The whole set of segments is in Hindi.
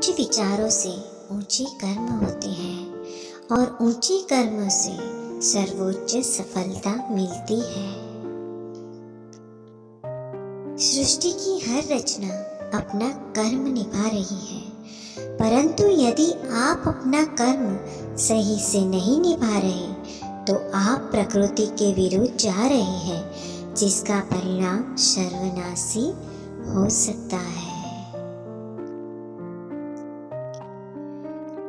उच्च विचारों से ऊंचे कर्म होते हैं और ऊंचे कर्मों से सर्वोच्च सफलता मिलती है। सृष्टि की हर रचना अपना कर्म निभा रही है, परंतु यदि आप अपना कर्म सही से नहीं निभा रहे तो आप प्रकृति के विरुद्ध जा रहे हैं, जिसका परिणाम सर्वनाशी हो सकता है।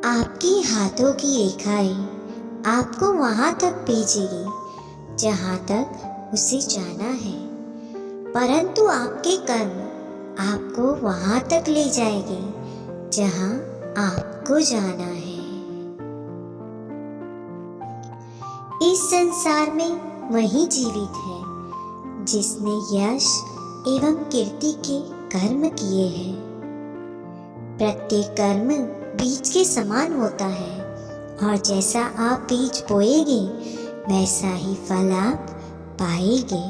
आपके हाथों की रेखाएं आपको वहां तक भेजेगी जहां तक उसे जाना है, परंतु आपके कर्म आपको वहां तक ले जाएंगे जहां आपको जाना है। इस संसार में वही जीवित है जिसने यश एवं कीर्ति के कर्म किए हैं। प्रत्येक कर्म बीज के समान होता है और जैसा आप बीज बोएंगे वैसा ही फल आप पाएंगे।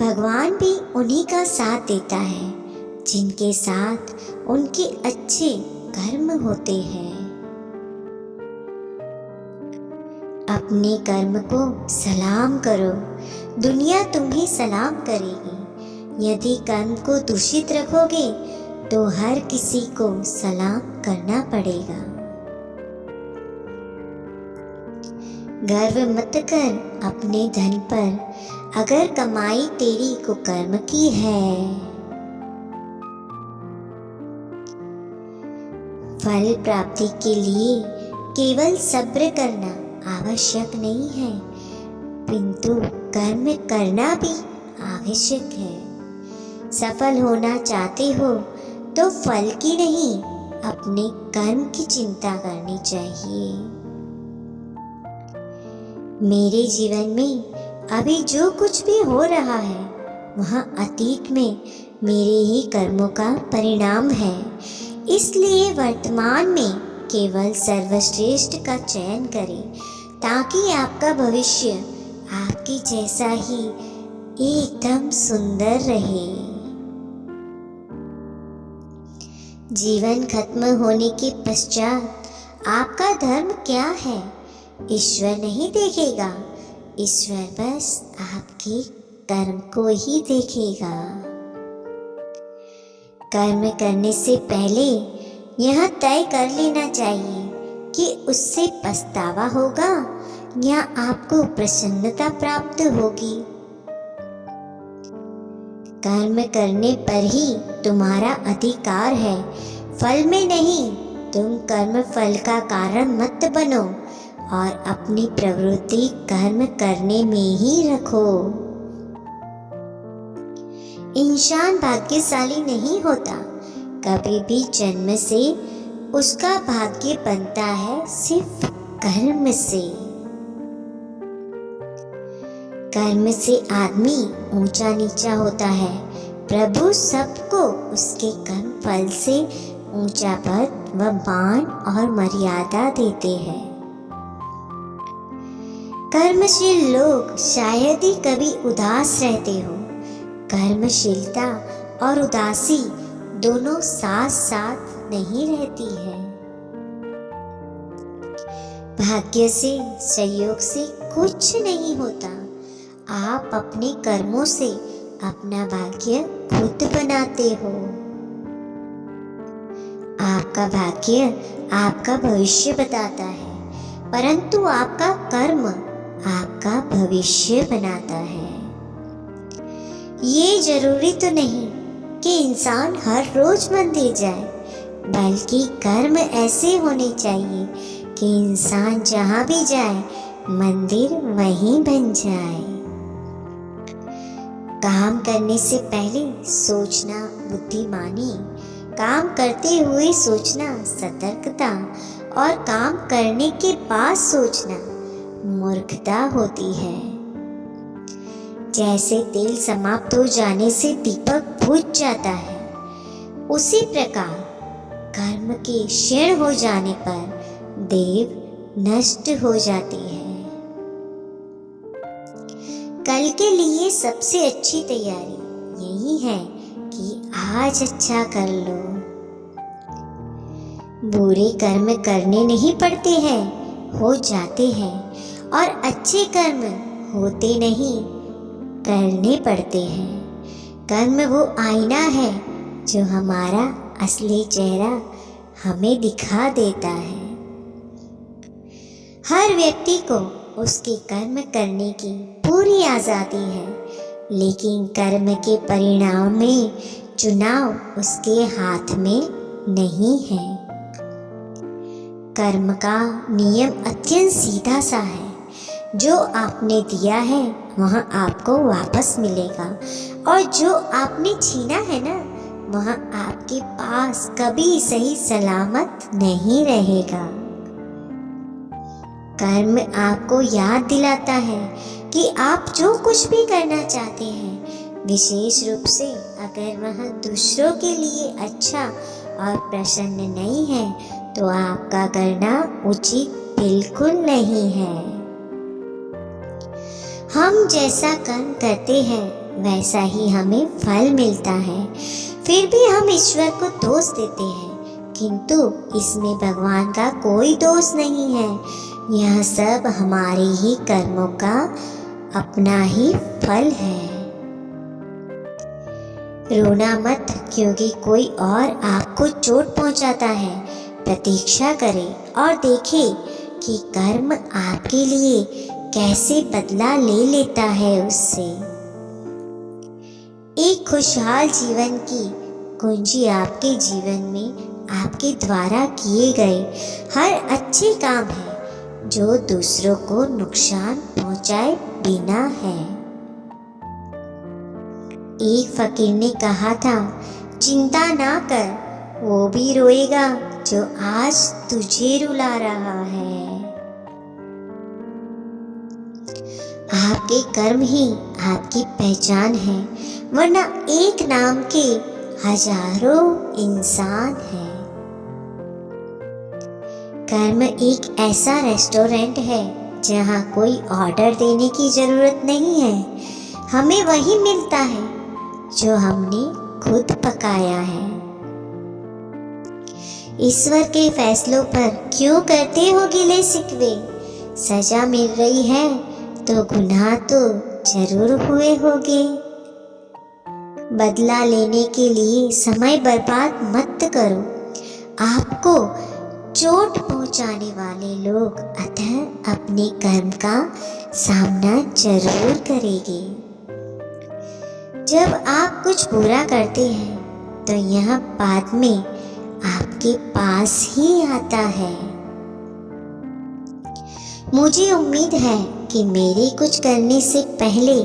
भगवान भी उन्हीं का साथ देता है जिनके साथ उनके अच्छे कर्म होते हैं। अपने कर्म को सलाम करो, दुनिया तुम्हें सलाम करेगी। यदि कर्म को दूषित रखोगे तो हर किसी को सलाम करना पड़ेगा। गर्व मत कर अपने धन पर, अगर कमाई तेरी कुकर्म की है। फल प्राप्ति के लिए केवल सब्र करना आवश्यक नहीं है, किंतु कर्म करना भी आवश्यक है। सफल होना चाहते हो तो फल की नहीं, अपने कर्म की चिंता करनी चाहिए। मेरे जीवन में अभी जो कुछ भी हो रहा है वह अतीत में मेरे ही कर्मों का परिणाम है, इसलिए वर्तमान में केवल सर्वश्रेष्ठ का चयन करें ताकि आपका भविष्य आपके जैसा ही एकदम सुंदर रहे। जीवन खत्म होने के पश्चात आपका धर्म क्या है ईश्वर नहीं देखेगा, ईश्वर बस आपके कर्म को ही देखेगा। कर्म करने से पहले यह तय कर लेना चाहिए कि उससे पछतावा होगा या आपको प्रसन्नता प्राप्त होगी। कर्म करने पर ही तुम्हारा अधिकार है, फल में नहीं। तुम कर्म फल का कारण मत बनो और अपनी प्रवृत्ति कर्म करने में ही रखो। इंसान भाग्यशाली नहीं होता, कभी भी जन्म से उसका भाग्य बनता है सिर्फ कर्म से। कर्म से आदमी ऊंचा नीचा होता है, प्रभु सबको उसके कर्म फल से ऊंचा पद व मान और मर्यादा देते हैं। कर्मशील लोग शायद ही कभी उदास रहते हो। कर्मशीलता और उदासी दोनों साथ साथ नहीं रहती है। भाग्य से संयोग से कुछ नहीं होता, आप अपने कर्मों से अपना भाग्य खुद बनाते हो। आपका भाग्य आपका भविष्य बताता है, परंतु आपका कर्म आपका भविष्य बनाता है। ये जरूरी तो नहीं कि इंसान हर रोज मंदिर जाए, बल्कि कर्म ऐसे होने चाहिए कि इंसान जहाँ भी जाए मंदिर वहीं बन जाए। काम करने से पहले सोचना बुद्धिमानी, काम करते हुए सोचना सतर्कता और काम करने के बाद सोचना मूर्खता होती है। जैसे तेल समाप्त हो जाने से दीपक बुझ जाता है, उसी प्रकार कर्म के क्षीण हो जाने पर देव नष्ट हो जाती है। कल के लिए सबसे अच्छी तैयारी यही है कि आज अच्छा कर लो। बुरे कर्म करने नहीं पड़ते हैं, हो जाते हैं, और अच्छे कर्म होते नहीं, करने पड़ते हैं। कर्म वो आईना है जो हमारा असली चेहरा हमें दिखा देता है। हर व्यक्ति को उसके कर्म करने की पूरी आज़ादी है, लेकिन कर्म के परिणाम में चुनाव उसके हाथ में नहीं है। कर्म का नियम अत्यंत सीधा सा है, जो आपने दिया है वह आपको वापस मिलेगा, और जो आपने छीना है ना, वह आपके पास कभी सही सलामत नहीं रहेगा। कर्म आपको याद दिलाता है कि आप जो कुछ भी करना चाहते हैं, विशेष रूप से अगर वह दूसरों के लिए अच्छा और प्रसन्न नहीं है, तो आपका करना उचित बिल्कुल नहीं है। हम जैसा कर्म करते हैं वैसा ही हमें फल मिलता है। फिर भी हम ईश्वर को दोष देते हैं, किंतु इसमें भगवान का कोई दोष नहीं है। यह सब हमारे ही कर्मों का अपना ही फल है। रोना मत, क्योंकि कोई और आपको चोट पहुंचाता है। प्रतीक्षा करें और देखें कि कर्म आपके लिए कैसे बदला ले लेता है उससे। एक खुशहाल जीवन की कुंजी आपके जीवन में आपके द्वारा किए गए हर अच्छे काम है, जो दूसरों को नुकसान पहुंचाए बिना है। एक फकीर ने कहा था, चिंता ना कर, वो भी रोएगा जो आज तुझे रुला रहा है। आपके कर्म ही आपकी पहचान है, वरना एक नाम के हजारों इंसान हैं। कर्म एक ऐसा रेस्टोरेंट है जहाँ कोई ऑर्डर देने की जरूरत नहीं है। हमें वही मिलता है जो हमने खुद पकाया है। ईश्वर के फैसलों पर क्यों करते हो गिले शिकवे? सजा मिल रही है तो गुनाह तो जरूर हुए होंगे। बदला लेने के लिए समय बर्बाद मत करो। आपको चोट पहुंचाने वाले लोग अतः अपने कर्म का सामना जरूर करेंगे। जब आप कुछ बुरा करते हैं तो यह बाद में आपके पास ही आता है। मुझे उम्मीद है कि मेरे कुछ करने से पहले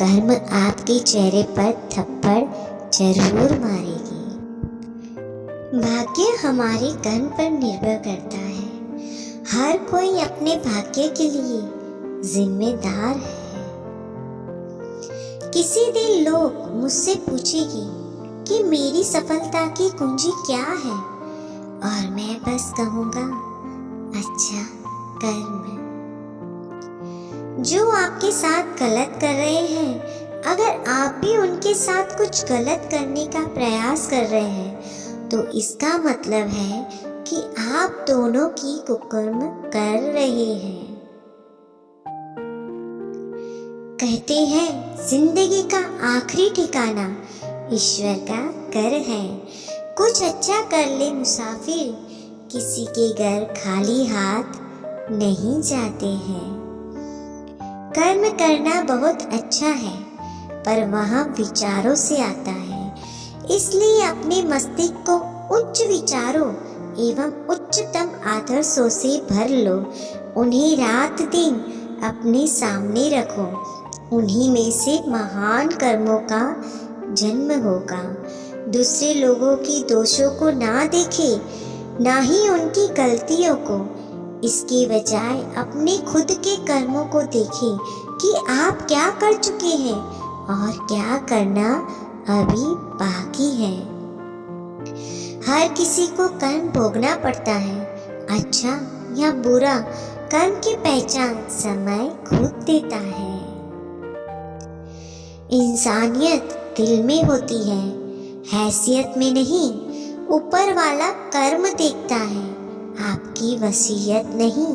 कर्म आपके चेहरे पर थप्पड़ जरूर मारेगी। भाग्य हमारे कर्म पर निर्भर करता है। हर कोई अपने भाग्य के लिए जिम्मेदार है। किसी दिन लोग मुझसे पूछेंगे कि मेरी सफलता की कुंजी क्या है, और मैं बस कहूँगा, अच्छा कर्म। जो आपके साथ गलत कर रहे हैं, अगर आप भी उनके साथ कुछ गलत करने का प्रयास कर रहे हैं, तो इसका मतलब है कि आप दोनों की कुकर्म कर रहे हैं। कहते हैं जिंदगी का आखिरी ठिकाना ईश्वर का घर है। कुछ अच्छा कर ले मुसाफिर, किसी के घर खाली हाथ नहीं जाते हैं। कर्म करना बहुत अच्छा है, पर वह विचारों से आता है। इसलिए अपने मस्तिष्क को उच्च विचारों एवं उच्चतम आदर्शों से भर लो। उन्हें रात दिन अपने सामने रखो। उन्हीं में से महान कर्मों का जन्म होगा। दूसरे लोगों की दोषों को ना देखें, ना ही उनकी गलतियों को। इसके बजाय अपने खुद के कर्मों को देखें कि आप क्या कर चुके हैं और क्या करना अभी बाकी है। हर किसी को कर्म भोगना पड़ता है, अच्छा या बुरा। कर्म की पहचान समय खुद देता है। इंसानियत दिल में होती है, हैसियत में नहीं। ऊपर वाला कर्म देखता है, आपकी वसीयत नहीं।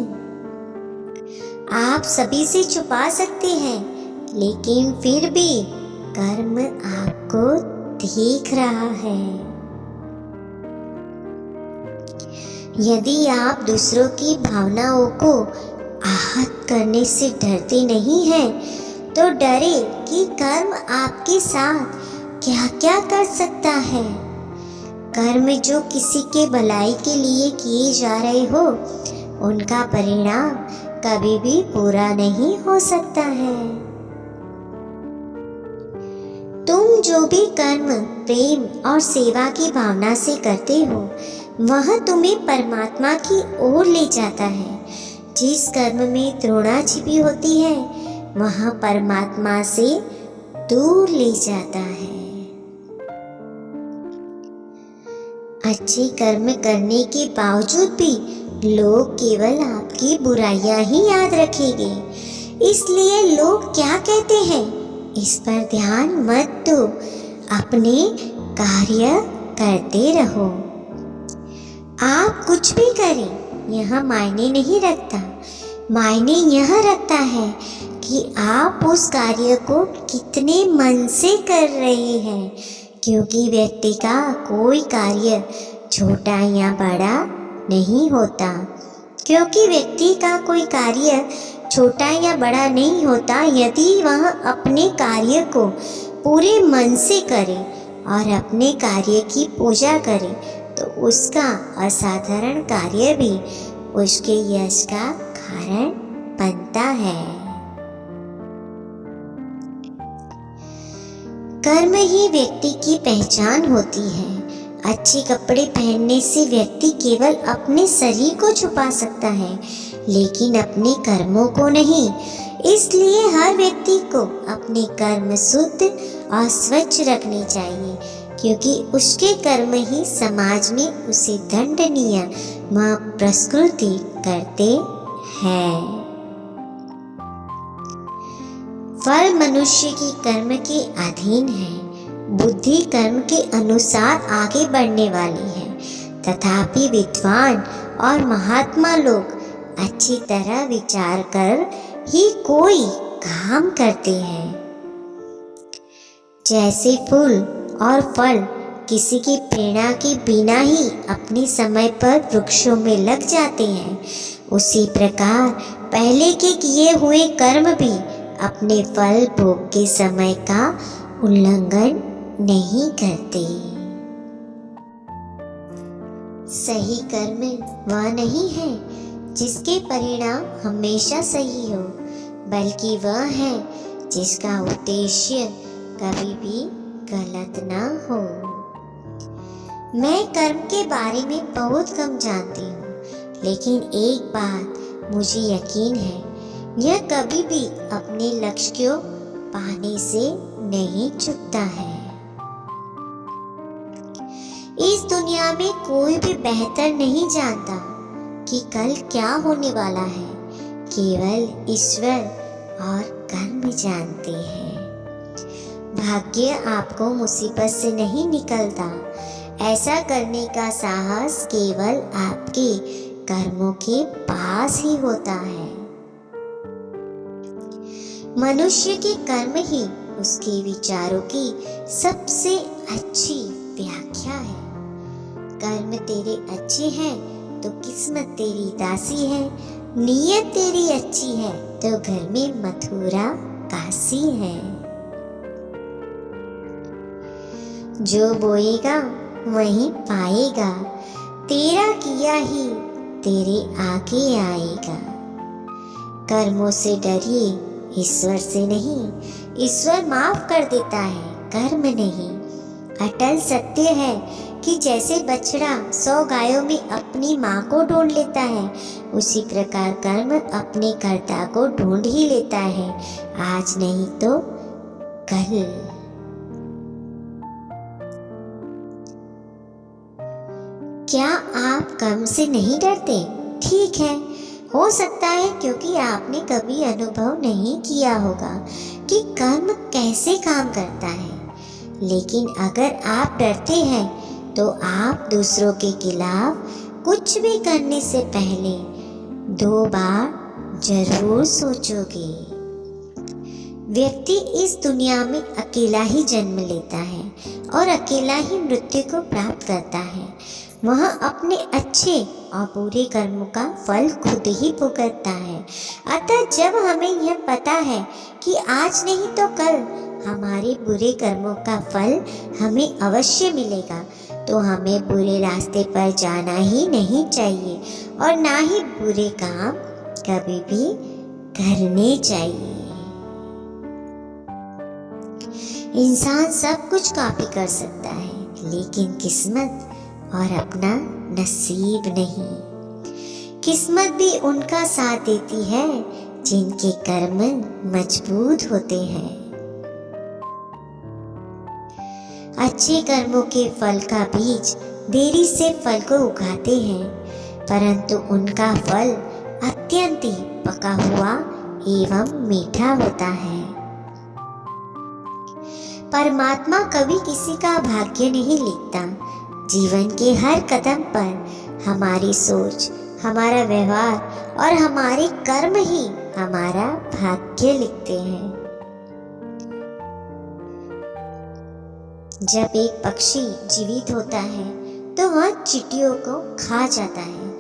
आप सभी से छुपा सकते हैं, लेकिन फिर भी कर्म आपको देख रहा है। यदि आप दूसरों की भावनाओं को आहत करने से डरते नहीं हैं, तो डरे कि कर्म आपके साथ क्या क्या कर सकता है। कर्म जो किसी के भलाई के लिए किए जा रहे हो, उनका परिणाम कभी भी पूरा नहीं हो सकता है। तुम जो भी कर्म प्रेम और सेवा की भावना से करते हो, वह तुम्हें परमात्मा की ओर ले जाता है। जिस कर्म में तृष्णा छिपी होती है, वह परमात्मा से दूर ले जाता है। अच्छे कर्म करने के बावजूद भी लोग केवल आपकी बुराइयां ही याद रखेंगे। इसलिए लोग क्या कहते हैं, इस पर ध्यान मत दो, अपने कार्य करते रहो। आप कुछ भी करें, यह मायने नहीं रखता। मायने यह रखता है कि आप उस कार्य को कितने मन से कर रहे हैं, क्योंकि व्यक्ति का कोई कार्य छोटा या बड़ा नहीं होता। क्योंकि व्यक्ति का कोई कार्य छोटा या बड़ा नहीं होता, यदि वह अपने कार्य को पूरे मन से करे और अपने कार्य की पूजा करे, तो उसका असाधारण कार्य भी उसके यश का कारण बनता है। कर्म ही व्यक्ति की पहचान होती है। अच्छे कपड़े पहनने से व्यक्ति केवल अपने शरीर को छुपा सकता है, लेकिन अपने कर्मों को नहीं। इसलिए हर व्यक्ति को अपने कर्म शुद्ध और स्वच्छ रखने चाहिए, क्योंकि उसके कर्म ही समाज में उसे दंडनीय व पुरस्कृत करते हैं। फल मनुष्य की कर्म के अधीन है। बुद्धि कर्म के अनुसार आगे बढ़ने वाली है। तथापि विद्वान और महात्मा लोग अच्छी तरह विचार कर ही कोई काम करते हैं। जैसे फूल और फल किसी की प्रेरणा के बिना ही अपने समय पर वृक्षों में लग जाते हैं, उसी प्रकार पहले के किए हुए कर्म भी अपने फल भोग के समय का उल्लंघन नहीं करते। सही कर्म वह नहीं है जिसके परिणाम हमेशा सही हो, बल्कि वह है जिसका उद्देश्य कभी भी गलत ना हो। मैं कर्म के बारे में बहुत कम जानती हूँ, लेकिन एक बात मुझे यकीन है, यह कभी भी अपने लक्ष्य को पाने से नहीं चूकता है। इस दुनिया में कोई भी बेहतर नहीं जानता कि कल क्या होने वाला है। केवल ईश्वर और कर्म जानते हैं। भाग्य आपको मुसीबत से नहीं निकलता। ऐसा करने का साहस केवल आपके कर्मों के पास ही होता है। मनुष्य के कर्म ही उसके विचारों की सबसे अच्छी व्याख्या है। कर्म तेरे अच्छे हैं तो किस्मत तेरी दासी है, नीयत तेरी अच्छी है तो घर में मथुरा काशी है। जो बोएगा वही पाएगा, तेरा किया ही तेरे आगे आएगा। कर्मों से डरिए, ईश्वर से नहीं। ईश्वर माफ कर देता है, कर्म नहीं। अटल सत्य है कि जैसे बछड़ा 100 गायों में अपनी माँ को ढूंढ लेता है, उसी प्रकार कर्म अपने कर्ता को ढूंढ ही लेता है, आज नहीं तो कल। क्या आप कर्म से नहीं डरते? ठीक है, हो सकता है क्योंकि आपने कभी अनुभव नहीं किया होगा कि कर्म कैसे काम करता है। लेकिन अगर आप डरते हैं तो आप दूसरों के खिलाफ कुछ भी करने से पहले 2 बार जरूर सोचोगे। व्यक्ति इस दुनिया में अकेला ही जन्म लेता है और अकेला ही मृत्यु को प्राप्त करता है। वह अपने अच्छे और बुरे कर्मों का फल खुद ही भुगतता है। अतः जब हमें यह पता है कि आज नहीं तो कल हमारे बुरे कर्मों का फल हमें अवश्य मिलेगा, तो हमें बुरे रास्ते पर जाना ही नहीं चाहिए और ना ही बुरे काम कभी भी करने चाहिए। इंसान सब कुछ कॉपी कर सकता है, लेकिन किस्मत और अपना नसीब नहीं। किस्मत भी उनका साथ देती है जिनके कर्म मजबूत होते हैं। अच्छे कर्मों के फल का बीज देरी से फल को उगाते हैं, परंतु उनका फल अत्यंत ही पका हुआ एवं मीठा होता है। परमात्मा कभी किसी का भाग्य नहीं लिखता। जीवन के हर कदम पर हमारी सोच, हमारा व्यवहार और हमारे कर्म ही हमारा भाग्य लिखते हैं। जब एक पक्षी जीवित होता है तो वह चींटियों को खा जाता है।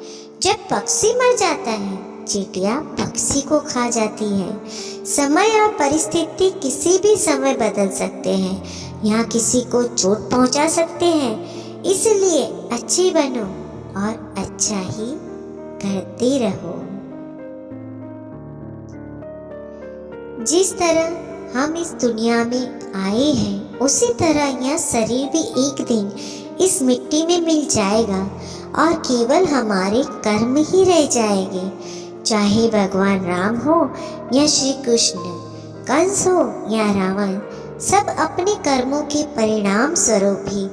जब पक्षी मर जाता है, चींटियां पक्षी को खा जाती है। समय और परिस्थिति किसी भी समय बदल सकते हैं, यहाँ किसी को चोट पहुंचा सकते हैं। इसलिए अच्छे बनो और अच्छा ही करते रहो। जिस तरह हम इस दुनिया में आए हैं, उसी तरह यह शरीर भी एक दिन इस मिट्टी में मिल जाएगा और केवल हमारे कर्म ही रह जाएंगे। चाहे भगवान राम हो या श्री कृष्ण, कंस हो या रावण, सब अपने कर्मों के परिणाम स्वरूप ही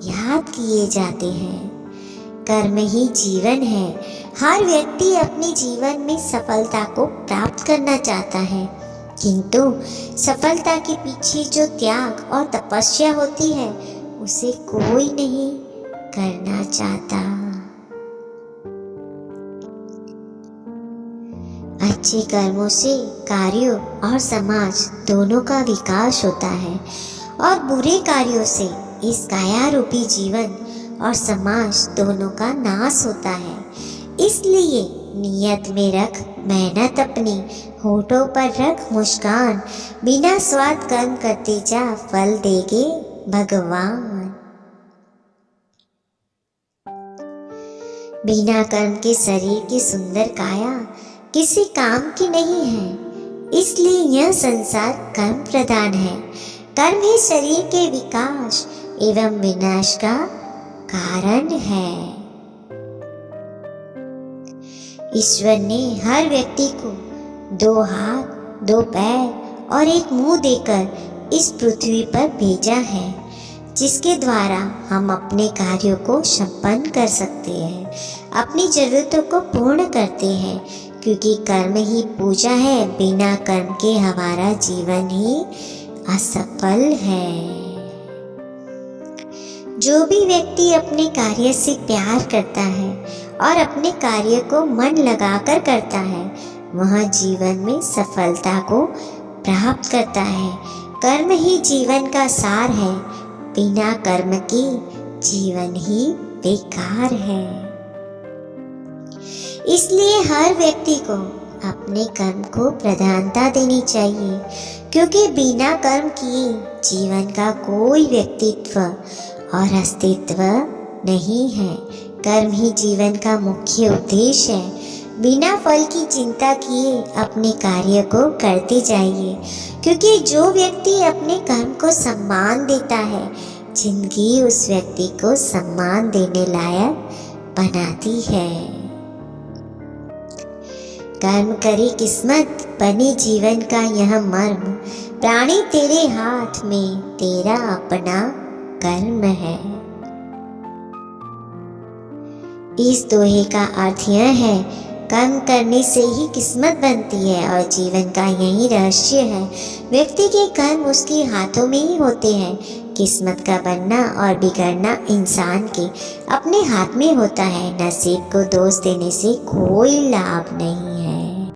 याद किए जाते हैं। कर्म ही जीवन है। हर व्यक्ति अपने जीवन में सफलता को प्राप्त करना चाहता है, किंतु सफलता के पीछे जो त्याग और तपस्या होती है, उसे कोई नहीं करना चाहता। अच्छे कर्मों से कार्यों और समाज दोनों का विकास होता है और बुरे कार्यों से इस काया रूपी जीवन और समाज दोनों का नाश होता है। इसलिए नियत में रख मेहनत, अपनी होठों पर रख मुस्कान, बिना स्वार्थ कर्म करते जा, फल देंगे भगवान। बिना कर्म के शरीर की सुंदर काया किसी काम की नहीं है। इसलिए यह संसार कर्म प्रधान है। कर्म ही शरीर के विकास एवं विनाश का कारण है। ईश्वर ने हर व्यक्ति को 2 हाथ, 2 पैर और 1 मुंह देकर इस पृथ्वी पर भेजा है, जिसके द्वारा हम अपने कार्यों को संपन्न कर सकते हैं, अपनी जरूरतों को पूर्ण करते हैं, क्योंकि कर्म ही पूजा है। बिना कर्म के हमारा जीवन ही असफल है। जो भी व्यक्ति अपने कार्य से प्यार करता है और अपने कार्य को मन लगाकर करता है, वह जीवन में सफलता को प्राप्त करता है। कर्म ही जीवन का सार है। बिना कर्म के जीवन ही बेकार है। इसलिए हर व्यक्ति को अपने कर्म को प्रधानता देनी चाहिए, क्योंकि बिना कर्म किए जीवन का कोई व्यक्तित्व और अस्तित्व नहीं है। कर्म ही जीवन का मुख्य उद्देश्य है। बिना फल की चिंता किए अपने कार्य को करते जाइए, क्योंकि जो व्यक्ति अपने कर्म को सम्मान देता है, जिंदगी उस व्यक्ति को सम्मान देने लायक बनाती है। कर्म करी किस्मत, बने जीवन का यह मर्म, प्राणी तेरे हाथ में, तेरा अपना कर्म है। इस दोहे का अर्थ यह है, कर्म करने से ही किस्मत बनती है और जीवन का यही रहस्य है। व्यक्ति के कर्म उसके हाथों में ही होते हैं। किस्मत का बनना और बिगड़ना इंसान के अपने हाथ में होता है। नसीब को दोष देने से कोई लाभ नहीं